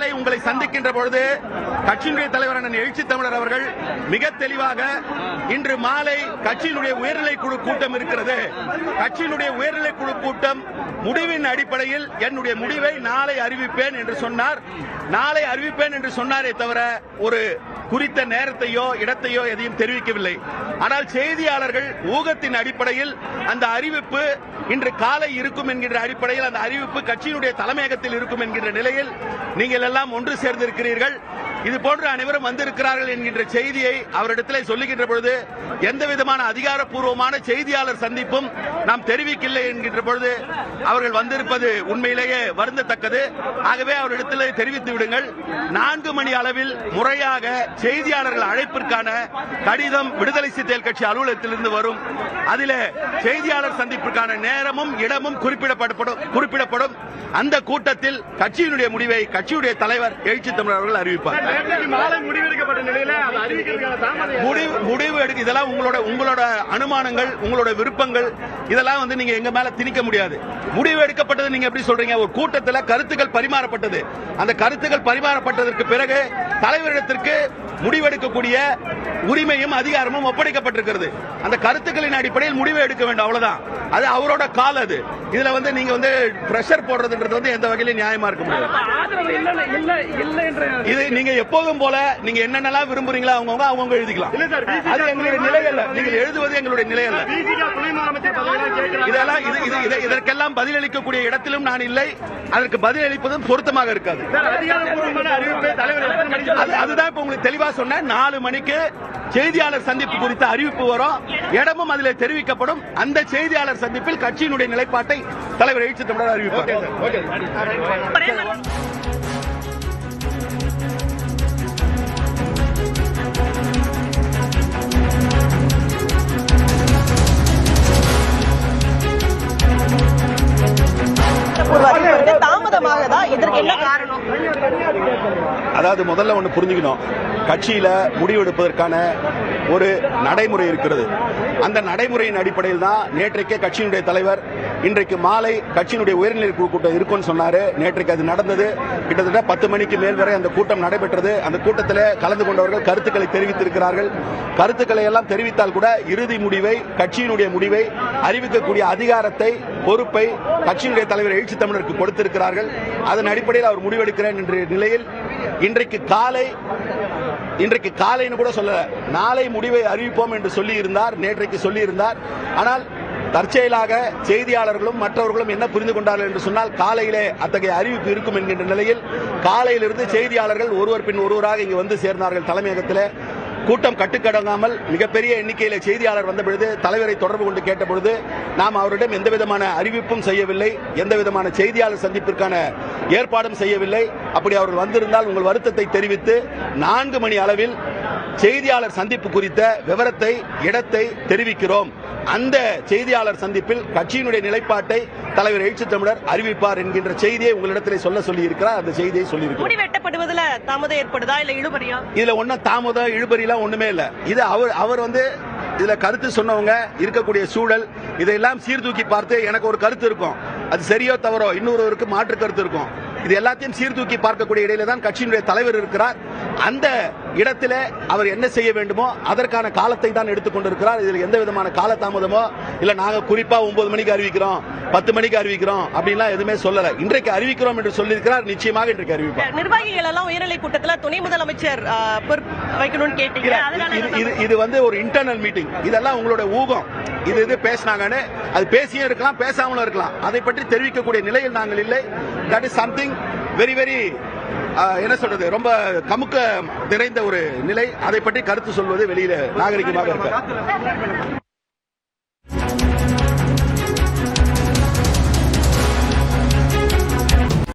மாலை உங்களை சந்திக்கின்ற பொழுது கட்சியினுடைய தலைவர் அண்ணன் எழுச்சி தமிழர் அவர்கள் மிக தெளிவாக இன்று மாலை கட்சியினுடைய உயர்நிலை குழு கூட்டம் இருக்கிறது. கட்சியினுடைய உயர்நிலை குழு கூட்டம் முடிவின் அடிப்படையில் என்னுடைய முடிவை நாளை அறிவிப்பேன் என்று சொன்னார். நாளை அறிவிப்பேன் என்று சொன்னாரே தவிர ஒரு குறித்த நேரத்தையோ இடத்தையோ எதையும் தெரிவிக்கவில்லை. ஆனால் செய்தியாளர்கள் ஊகத்தின் அடிப்படையில் அந்த அறிவிப்பு இன்று காலை இருக்கும் என்கின்ற அடிப்படையில் அந்த அறிவிப்பு கட்சியினுடைய தலைமையகத்தில் இருக்கும் என்கின்ற நிலையில் நீங்கள் எல்லாம் ஒன்று சேர்ந்திருக்கிறீர்கள். இது போன்ற அனைவரும் வந்திருக்கிறார்கள் என்கின்ற செய்தியை அவரிடத்தில் சொல்லுகின்ற பொழுது எந்த விதமான அதிகாரப்பூர்வமான செய்தியாளர் சந்திப்பும் நாம் தெரிவிக்கவில்லை என்கின்ற பொழுது அவர்கள் வந்திருப்பது உண்மையிலேயே வருந்தத்தக்கது. ஆகவே அவரிடத்தில் தெரிவித்து விடுங்கள். 4 மணி அளவில் முறையாக செய்தியாளர்கள் அழைப்பிற்கான கடிதம் விடுதலை சிறுத்தைகள் கட்சி அலுவலகத்திலிருந்து வரும். அதிலே செய்தியாளர் சந்திப்பிற்கான நேரமும் இடமும் குறிப்பிடப்படும். அந்த கூட்டத்தில் கட்சியினுடைய முடிவை கட்சியுடைய தலைவர் எழுச்சி தமிழர் அவர்கள் அறிவிப்பார். முடிவு எடுக்க இதெல்லாம் உங்களோட அனுமானங்கள், உங்களோட விருப்பங்கள், இதெல்லாம் நீங்க எங்க மேல திணிக்க முடியாது. முடிவு எடுக்கப்பட்டது நீங்க எப்படி சொல்றீங்க? ஒரு கூட்டத்தில் கருத்துக்கள் பரிமாறப்பட்டது. அந்த கருத்துக்கள் பரிமாறப்பட்டதற்கு பிறகு தலைவரிடத்திற்கு முடிவெடுக்கக்கூடிய உரிமையும் அதிகாரமும் ஒப்படைக்கப்பட்டிருக்கிறது. அந்த கருத்துக்களின் அடிப்படையில் முடிவு எடுக்க வேண்டும், அவ்வளவுதான். அது அவரோட கால். அது இதுல நீங்க பிரஷர் போடுறதுன்றது எந்த வகையிலும் நியாயமா இருக்க முடியாது. இது நீங்க எப்போதும் போல நீங்க என்னென்னலாம் விரும்புறீங்களோ அவங்க எழுதிக்கலாம். அது எங்களுடைய நிலை அல்ல. நீங்கள் எழுதுவது எங்களுடைய நிலை அல்ல. இதற்கெல்லாம் பதிலளிக்கக்கூடிய இடத்திலும் நான் இல்லை. அதற்கு பதிலளிப்பதும் பொருத்தமாக இருக்காது. அதுதான் இப்ப உங்களுக்கு தெளிவா சொன்ன. 4 மணிக்கு செய்தியாளர் சந்திப்பு குறித்த அறிவிப்பு வரும். இடமும் அதில் தெரிவிக்கப்படும். அந்த செய்தியாளர் சந்திப்பில் கட்சியினுடைய நிலைப்பாட்டை தலைவர் எழுச்சி தமிழர் அறிவிப்பார். அதாவது முதல்ல ஒன்று புரிஞ்சுக்கணும். கட்சியில முடிவெடுப்பதற்கான ஒரு நடைமுறை இருக்கிறது. அந்த நடைமுறையின் அடிப்படையில் தான் நேற்றைக்கே கட்சியினுடைய தலைவர் இன்றைக்கு மாலை கட்சியினுடைய உயர்நிலை குழு கூட்டம் இருக்கும்னு சொன்னாரு. நேற்றைக்கு அது நடந்தது. கிட்டத்தட்ட 10 மணிக்கு மேல் வரை அந்த கூட்டம் நடைபெற்றது. அந்த கூட்டத்தில் கலந்து கொண்டவர்கள் கருத்துக்களை தெரிவித்திருக்கிறார்கள். கருத்துக்களை எல்லாம் தெரிவித்தால் கூட இறுதி முடிவை, கட்சியினுடைய முடிவை அறிவிக்கக்கூடிய அதிகாரத்தை, பொறுப்பை கட்சியினுடைய தலைவர் எழுச்சி தமிழருக்கு கொடுத்திருக்கிறார்கள். அதன் அடிப்படையில் அவர் முடிவெடுக்கிறார் என்ற நிலையில் இன்றைக்கு காலைன்னு கூட சொல்ல, நாளை முடிவை அறிவிப்போம் என்று சொல்லி இருந்தார். நேற்றைக்கு சொல்லி இருந்தார். ஆனால் தற்செயலாக செய்தியாளர்களும் மற்றவர்களும் என்ன புரிந்து கொண்டார்கள் என்று சொன்னால், காலையிலே அத்தகைய அறிவிப்பு இருக்கும் என்கின்ற நிலையில் காலையிலிருந்து செய்தியாளர்கள் ஒருவர் பின் ஒருவராக இங்கு வந்து சேர்ந்தார்கள் தலைமையகத்தில். கூட்டம் கட்டுக்கடங்காமல் மிகப்பெரிய எண்ணிக்கையில் செய்தியாளர் வந்த பொழுது தலைவரை தொடர்பு கொண்டு கேட்ட பொழுது நாம் அவரிடம் எந்த விதமான அறிவிப்பும் செய்யவில்லை, எந்த விதமான செய்தியாளர் சந்திப்பிற்கான ஏற்பாடும் செய்யவில்லை. அப்படி அவர்கள் வந்திருந்தால் உங்கள் வருத்தத்தை தெரிவித்து 4 மணி அளவில் செய்தியாளர் சந்திப்பு குறித்த விவரத்தை, இடத்தை தெரிவிக்கிறோம். அந்த செய்தியாளர் சந்திப்பில் கட்சியினுடைய நிலைப்பாட்டை தலைவர் எழுச்சி தமிழர் அறிவிப்பார் என்கின்ற செய்தியை உங்களிடத்தில் சொல்லி இருக்கிறார். அந்த செய்தியை சொல்லியிருக்கிறார். முடிவெட்டப்படுவதில் தாமதம் ஏற்படுதா இல்ல இழுபறியா? இதுல ஒன்னும் தாமதம் இழுபறியெல்லாம் ஒண்ணுமே இல்ல. இது அவர் இதுல கருத்து சொன்னவங்க இருக்கக்கூடிய சூழல் இதையெல்லாம் சீர்தூக்கி பார்த்து எனக்கு ஒரு கருத்து இருக்கும், அது சரியோ தவறோ, இன்னொருவருக்கு மாற்று கருத்து இருக்கும். இது எல்லாத்தையும் சீர்தூக்கி பார்க்கக்கூடிய இடையில தான் கட்சியினுடைய தலைவர் இருக்கிறார். அந்த இடத்துல அவர் என்ன செய்ய வேண்டுமோ அதற்கான காலத்தை தான் எடுத்துக்கொண்டிருக்கிறார். இதில் எந்த விதமான காலதாமதமோ இல்ல நாங்க குறிப்பா 9 மணிக்கு அறிவிக்கிறோம், 10 மணிக்கு அறிவிக்கிறோம் அப்படின்லாம் எதுவுமே சொல்லல. இன்றைக்கு அறிவிக்கிறோம் என்று சொல்லியிருக்கிறார். நிச்சயமாக இன்றைக்கு அறிவிப்பார். நிர்வாகிகள் எல்லாம் உயர்நிலை கூட்டத்தில் துணை முதலமைச்சர் வைக்கணும்னு கேட்டீங்க. இது ஒரு இன்டர்னல் மீட்டிங். இதெல்லாம் உங்களோட ஊகம். இது பேசினாங்கன்னு அது பேசியே இருக்கலாம், பேசாமலும் இருக்கலாம். அதை பற்றி தெரிவிக்கக்கூடிய நிலையில் நாங்கள் இல்லை. That is something very very என்ன சொல்றது, ரொம்ப கமுக்க நிறைந்த ஒரு நிலை. அதை பற்றி கருத்து சொல்வது வெளியில நாகரிகமாக இருக்க.